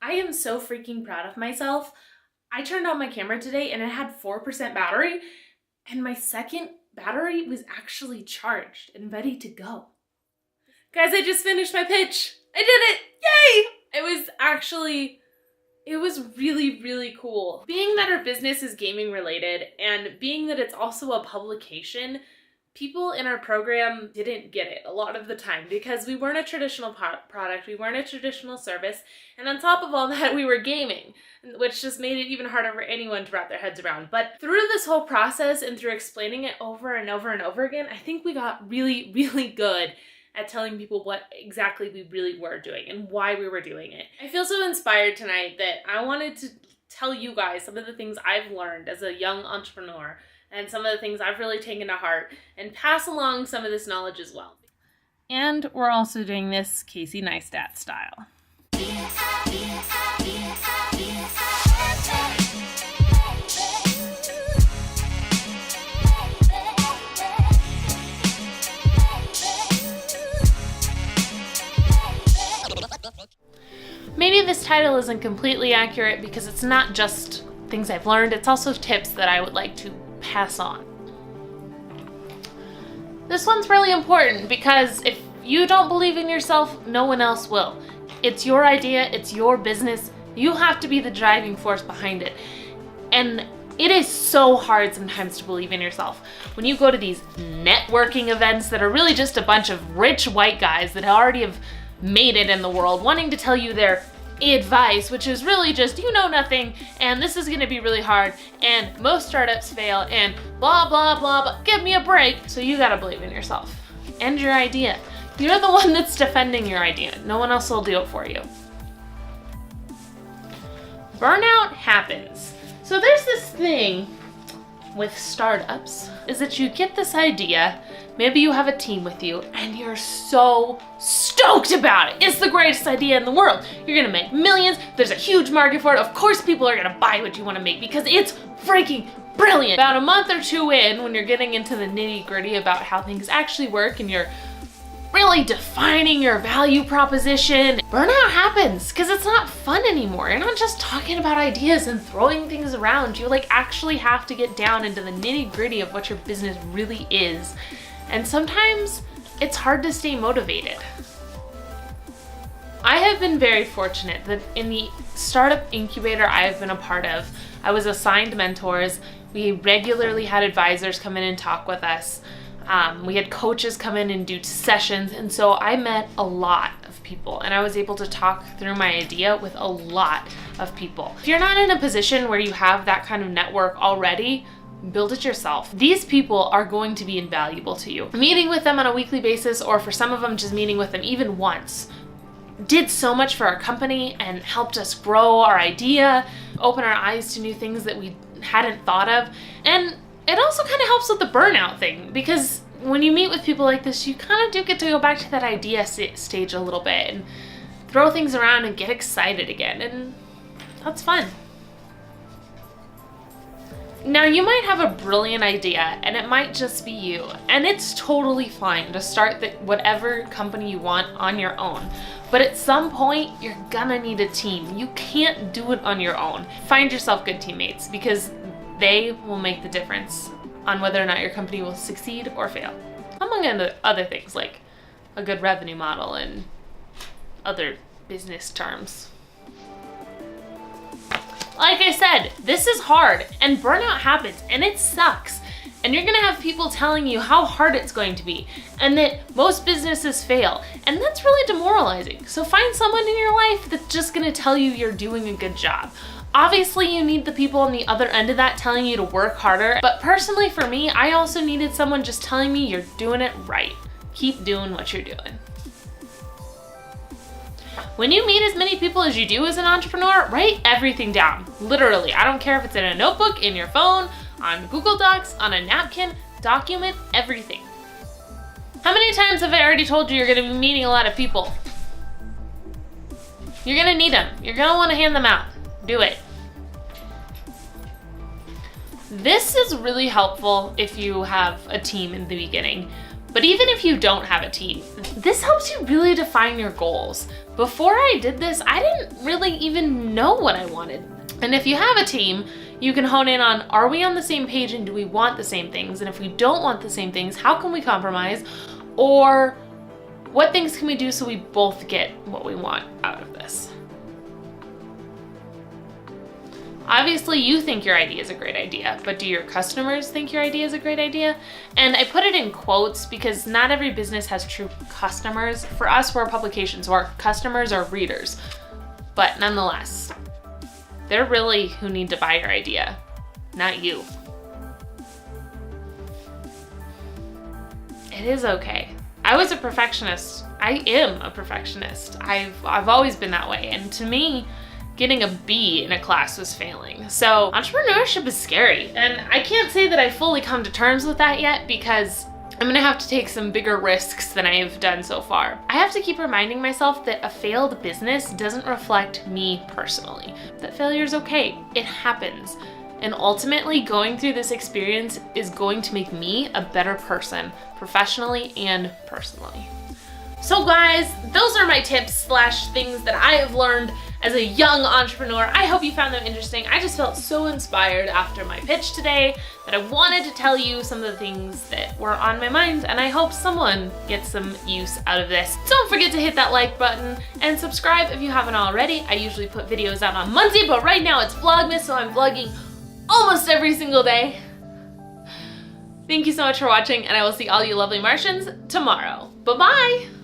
I am so freaking proud of myself. I turned on my camera today and it had 4% battery, and my second battery was actually charged and ready to go. Guys, I just finished my pitch. I did it! Yay! It was really, really cool. Being that our business is gaming related and being that it's also a publication, people in our program didn't get it a lot of the time because we weren't a traditional product, we weren't a traditional service, and on top of all that, we were gaming, which just made it even harder for anyone to wrap their heads around. But through this whole process and through explaining it over and over and over again, I think we got really, really good at telling people what exactly we really were doing and why we were doing it. I feel so inspired tonight that I wanted to tell you guys some of the things I've learned as a young entrepreneur and some of the things I've really taken to heart and pass along some of this knowledge as well. And we're also doing this Casey Neistat style. Maybe this title isn't completely accurate because it's not just things I've learned, it's also tips that I would like to pass on. This one's really important because if you don't believe in yourself, no one else will. It's your idea, it's your business, you have to be the driving force behind it. And it is so hard sometimes to believe in yourself. When you go to these networking events that are really just a bunch of rich white guys that already have made it in the world wanting to tell you their advice, which is really just, you know nothing, and this is gonna be really hard, and most startups fail, and blah, blah, blah, blah, give me a break. So you gotta believe in yourself and your idea. You're the one that's defending your idea. No one else will do it for you. Burnout happens. So there's this thing with startups, is that you get this idea, maybe you have a team with you, and you're so stoked about it. It's the greatest idea in the world. You're gonna make millions, there's a huge market for it, of course people are gonna buy what you wanna make because it's freaking brilliant. About a month or two in, when you're getting into the nitty-gritty about how things actually work and you're really defining your value proposition, burnout happens because it's not fun anymore. You're not just talking about ideas and throwing things around. You actually have to get down into the nitty-gritty of what your business really is. And sometimes it's hard to stay motivated. I have been very fortunate that in the startup incubator I've been a part of, I was assigned mentors. We regularly had advisors come in and talk with us. We had coaches come in and do sessions, and so I met a lot of people and I was able to talk through my idea with a lot of people. If you're not in a position where you have that kind of network already, build it yourself. These people are going to be invaluable to you. Meeting with them on a weekly basis, or for some of them just meeting with them even once, did so much for our company and helped us grow our idea, open our eyes to new things that we hadn't thought of. And it also kind of helps with the burnout thing, because when you meet with people like this, you kind of do get to go back to that idea stage a little bit and throw things around and get excited again, and that's fun. Now, you might have a brilliant idea and it might just be you, and it's totally fine to start whatever company you want on your own. But at some point, you're gonna need a team. You can't do it on your own. Find yourself good teammates because they will make the difference on whether or not your company will succeed or fail. Among other things like a good revenue model and other business terms. Like I said, this is hard and burnout happens and it sucks. And you're gonna have people telling you how hard it's going to be and that most businesses fail. And that's really demoralizing. So find someone in your life that's just gonna tell you you're doing a good job. Obviously, you need the people on the other end of that telling you to work harder. But personally for me, I also needed someone just telling me you're doing it right. Keep doing what you're doing. When you meet as many people as you do as an entrepreneur, write everything down. Literally, I don't care if it's in a notebook, in your phone, on Google Docs, on a napkin, document everything. How many times have I already told you you're gonna be meeting a lot of people? You're gonna need them. You're gonna wanna hand them out. Do it. This is really helpful if you have a team in the beginning. But even if you don't have a team, this helps you really define your goals. Before I did this, I didn't really even know what I wanted. And if you have a team, you can hone in on, are we on the same page and do we want the same things? And if we don't want the same things, how can we compromise? Or what things can we do so we both get what we want out of this? Obviously, you think your idea is a great idea, but do your customers think your idea is a great idea? And I put it in quotes because not every business has true customers. For us, we're a publication, so our customers are readers. But nonetheless, they're really who need to buy your idea, not you. It is okay. I was a perfectionist. I am a perfectionist. I've always been that way. And to me, getting a B in a class was failing. So entrepreneurship is scary. And I can't say that I fully come to terms with that yet because I'm gonna have to take some bigger risks than I've done so far. I have to keep reminding myself that a failed business doesn't reflect me personally. That failure is okay, it happens. And ultimately, going through this experience is going to make me a better person, professionally and personally. So guys, those are my tips / things that I have learned as a young entrepreneur. I hope you found them interesting. I just felt so inspired after my pitch today that I wanted to tell you some of the things that were on my mind, and I hope someone gets some use out of this. Don't forget to hit that like button and subscribe if you haven't already. I usually put videos out on Monday, but right now it's Vlogmas, so I'm vlogging almost every single day. Thank you so much for watching, and I will see all you lovely Martians tomorrow. Bye-bye!